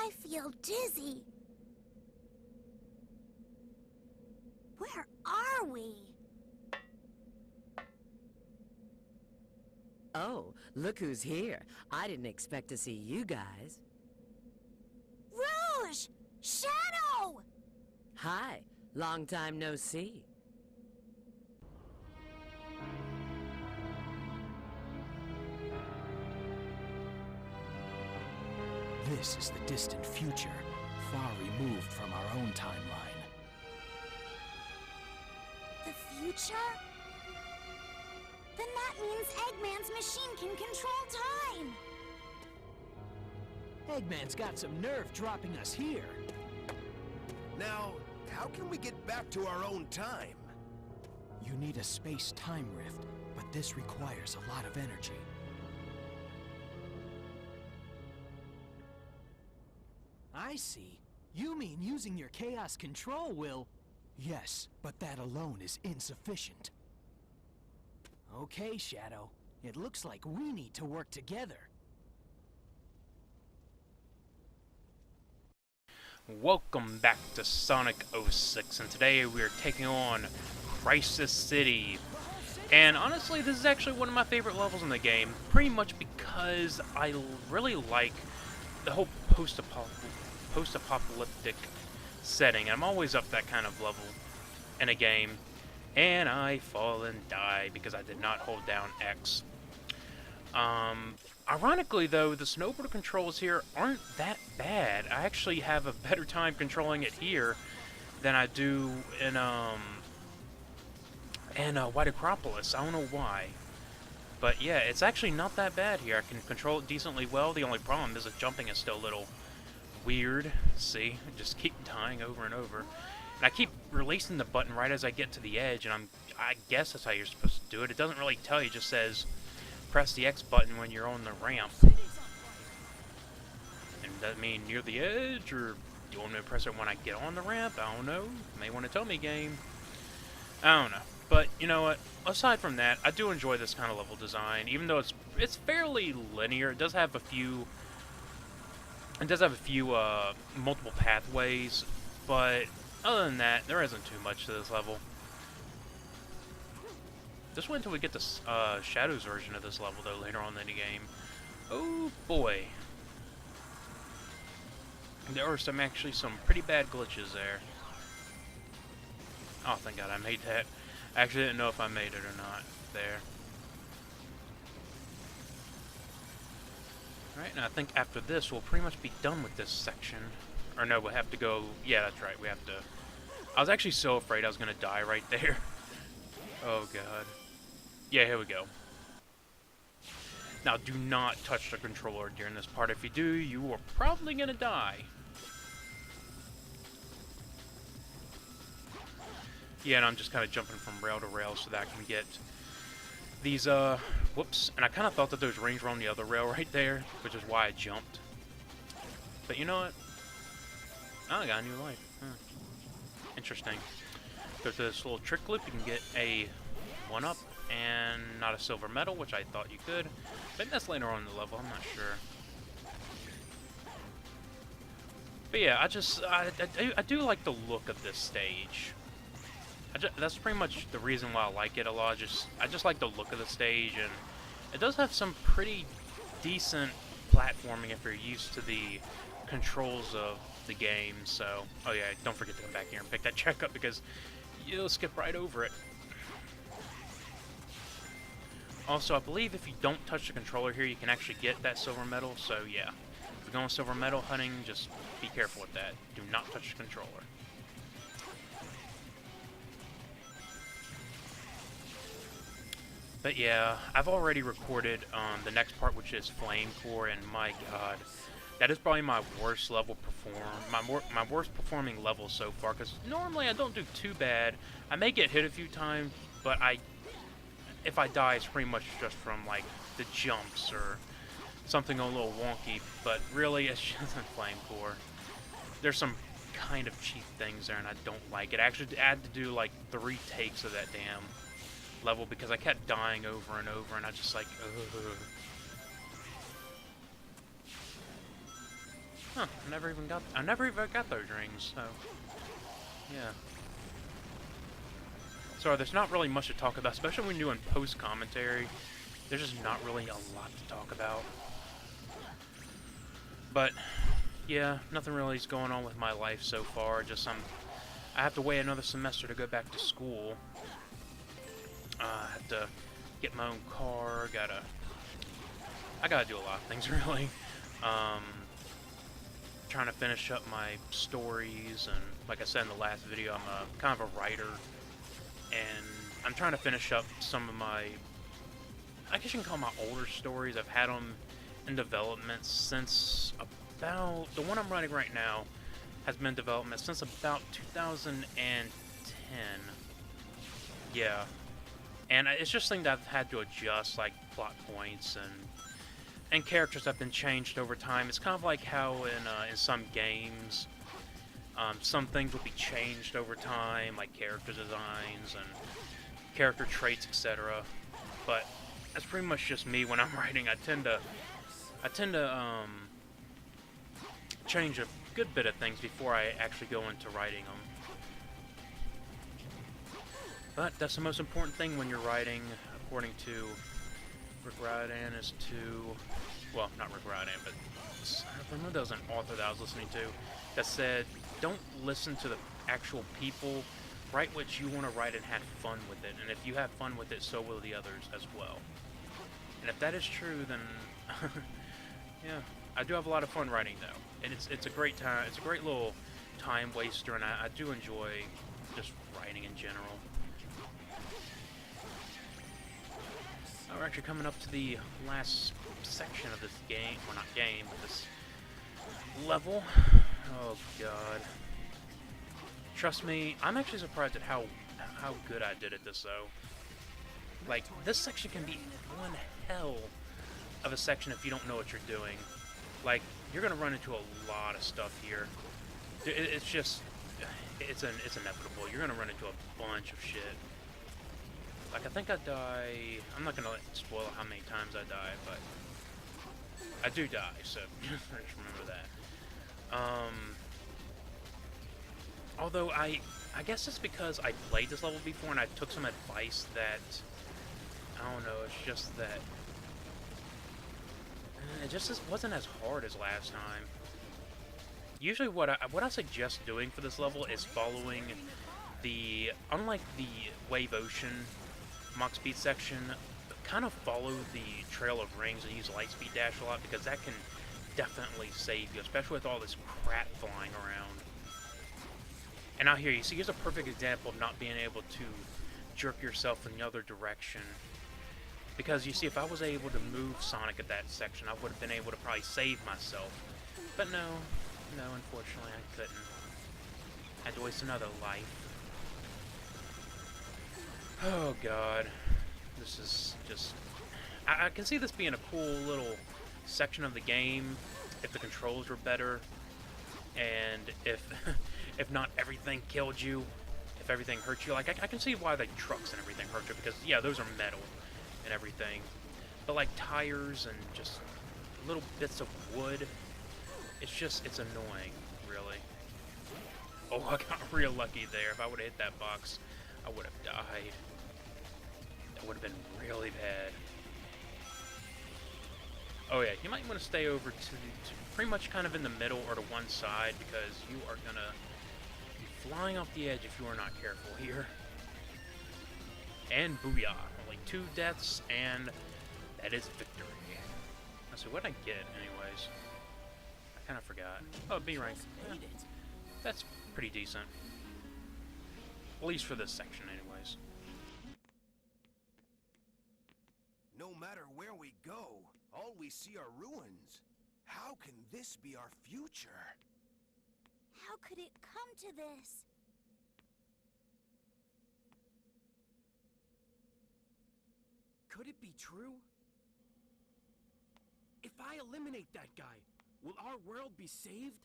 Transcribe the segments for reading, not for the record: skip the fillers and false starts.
I feel dizzy. Where are we? Oh, look who's here. I didn't expect to see you guys. Rouge! Shadow! Hi, long time no see. This is the distant future, far removed from our own timeline. The future? Then that means Eggman's machine can control time! Eggman's got some nerve dropping us here. Now, how can we get back to our own time? You need a space-time rift, but this requires a lot of energy. I see. You mean using your chaos control will... Yes, but that alone is insufficient. Okay, Shadow. It looks like we need to work together. Welcome back to Sonic 06, and today we are taking on Crisis City. And honestly, this is actually one of my favorite levels in the game, pretty much because I really like the whole post-apocalyptic setting. I'm always up that kind of level in a game, and I fall and die because I did not hold down X. Ironically, though, the snowboard controls here aren't that bad. I actually have a better time controlling it here than I do in White Acropolis. I don't know why. But yeah, it's actually not that bad here. I can control it decently well. The only problem is the jumping is still a little weird. See? I just keep dying over and over. And I keep releasing the button right as I get to the edge, and I guess that's how you're supposed to do it. It doesn't really tell you, it just says press the X button when you're on the ramp. And does that mean near the edge, or do you want me to press it when I get on the ramp? I don't know. You may want to tell me, game. I don't know. But, you know what? Aside from that, I do enjoy this kind of level design, even though it's fairly linear. It does have a few... multiple pathways, but other than that, there isn't too much to this level. Just wait until we get the Shadow's version of this level, though, later on in the game. Oh, boy. There are actually some pretty bad glitches there. Oh, thank God I made that. I actually didn't know if I made it or not there. Alright, and I think after this, we'll pretty much be done with this section. Or no, we'll have to go... Yeah, that's right, we have to... I was actually so afraid I was going to die right there. Oh, God. Yeah, here we go. Now, do not touch the controller during this part. If you do, you are probably going to die. Yeah, and I'm just kind of jumping from rail to rail so that I can get these, whoops. And I kind of thought that those rings were on the other rail right there, which is why I jumped. But you know what? Oh, I got a new life. Huh. Interesting. Go to this little trick loop, you can get a 1-up and not a silver medal, which I thought you could. But that's later on in the level, I'm not sure. But yeah, I do like the look of this stage. That's pretty much the reason why I like it a lot. I just like the look of the stage, and it does have some pretty decent platforming if you're used to the controls of the game. So, oh yeah, don't forget to come back here and pick that check up because you'll skip right over it. Also, I believe if you don't touch the controller here, you can actually get that silver medal. So yeah, if you're going silver medal hunting, just be careful with that. Do not touch the controller. But yeah, I've already recorded the next part, which is Flame Core, and my God, that is probably my worst level my worst performing level so far. Because normally I don't do too bad. I may get hit a few times, but if I die, it's pretty much just from like the jumps or something a little wonky. But really, it's just in Flame Core. There's some kind of cheap things there, and I don't like it. I actually had to do like 3 takes of that damn level because I kept dying over and over, and I just like, ugh. Huh, I never even got those rings, so yeah. So there's not really much to talk about, especially when doing post commentary. There's just not really a lot to talk about. But yeah, nothing really is going on with my life so far. Just I have to wait another semester to go back to school. I have to get my own car. I gotta do a lot of things really. Trying to finish up my stories, and like I said in the last video, I'm kind of a writer, and I'm trying to finish up some of my, I guess you can call them my older stories. I've had them in development since about, the one I'm writing right now has been in development since about 2010. Yeah. And it's just things that I've had to adjust, like plot points and characters have been changed over time. It's kind of like how in some games, some things will be changed over time, like character designs and character traits, etc. But that's pretty much just me when I'm writing. I tend to change a good bit of things before I actually go into writing them. But that's the most important thing when you're writing, according to Rick Riordan, is to, well, not Rick Riordan, but I remember there was an author that I was listening to that said, don't listen to the actual people, write what you want to write and have fun with it, and if you have fun with it, so will the others as well. And if that is true, then, yeah, I do have a lot of fun writing though, and it's a great time, it's a great little time waster, and I do enjoy just writing in general. We're actually coming up to the last section of this game, well not game, but this level. Oh god. Trust me, I'm actually surprised at how good I did at this though. Like, this section can be one hell of a section if you don't know what you're doing. Like, you're gonna run into a lot of stuff here. It's just, it's inevitable. You're gonna run into a bunch of shit. Like, I think I die, I'm not gonna spoil how many times I die, but I do die, so just remember that. Although I guess it's because I played this level before and I took some advice that, I don't know, it's just that it just wasn't as hard as last time. Usually what I suggest doing for this level is following unlike the Wave Ocean Mach Speed section, kind of follow the Trail of Rings and use Lightspeed Dash a lot, because that can definitely save you, especially with all this crap flying around. And out here, you see, here's a perfect example of not being able to jerk yourself in the other direction. Because you see, if I was able to move Sonic at that section, I would have been able to probably save myself. But no, unfortunately I couldn't. I had to waste another life. Oh god, this is just, I can see this being a cool little section of the game if the controls were better, and if not everything killed you, if everything hurt you. Like, I can see why the trucks and everything hurt you, because yeah, those are metal and everything, but like tires and just little bits of wood, it's annoying, really. Oh, I got real lucky there. If I would have hit that box, I would have died. That would have been really bad. Oh yeah, you might want to stay over to pretty much kind of in the middle or to one side, because you are gonna be flying off the edge if you are not careful here. And booyah, only 2 deaths, and that is victory. Let's see, what did I get anyways? I kind of forgot. Oh, B rank. Yeah, that's pretty decent. At least for this section anyways. No matter where we go, all we see are ruins. How can this be our future? How could it come to this? Could it be true? If I eliminate that guy, will our world be saved?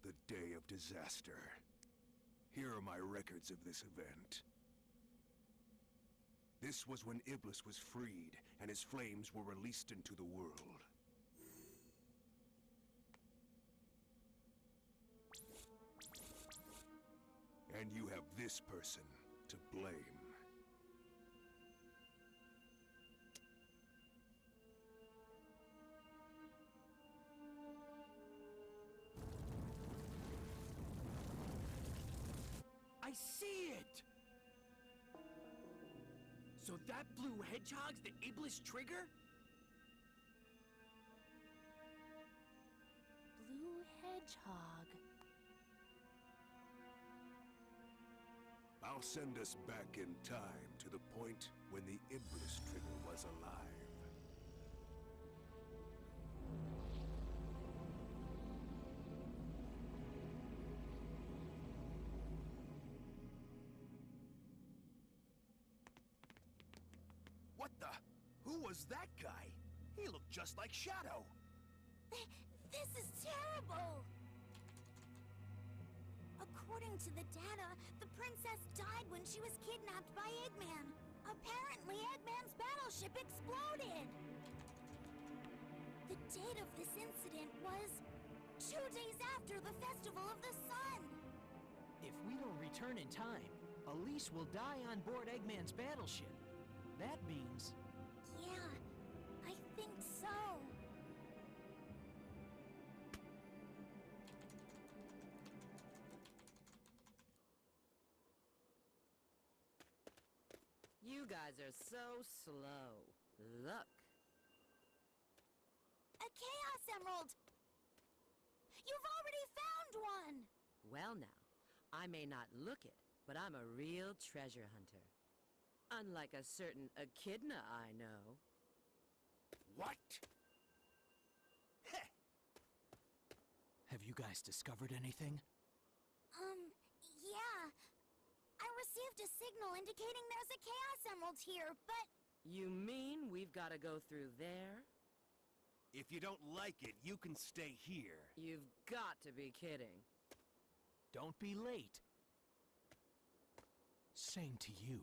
The day of disaster. Here are my records of this event. This was when Iblis was freed, and his flames were released into the world. And you have this person to blame. I see it! So that blue hedgehog's the Iblis trigger? Blue Hedgehog. I'll send us back in time to the point when the Iblis trigger was alive. What the? Who was that guy? He looked just like Shadow. This is terrible! According to the data, the princess died when she was kidnapped by Eggman. Apparently, Eggman's battleship exploded! The date of this incident was 2 days after the Festival of the Sun! If we don't return in time, Elise will die on board Eggman's battleship. That means... Yeah, I think so. You guys are so slow. Look. A Chaos Emerald! You've already found one! Well now, I may not look it, but I'm a real treasure hunter. Unlike a certain echidna I know. What? Heh! Have you guys discovered anything? Yeah. I received a signal indicating there's a Chaos Emerald here, but... You mean we've got to go through there? If you don't like it, you can stay here. You've got to be kidding. Don't be late. Same to you.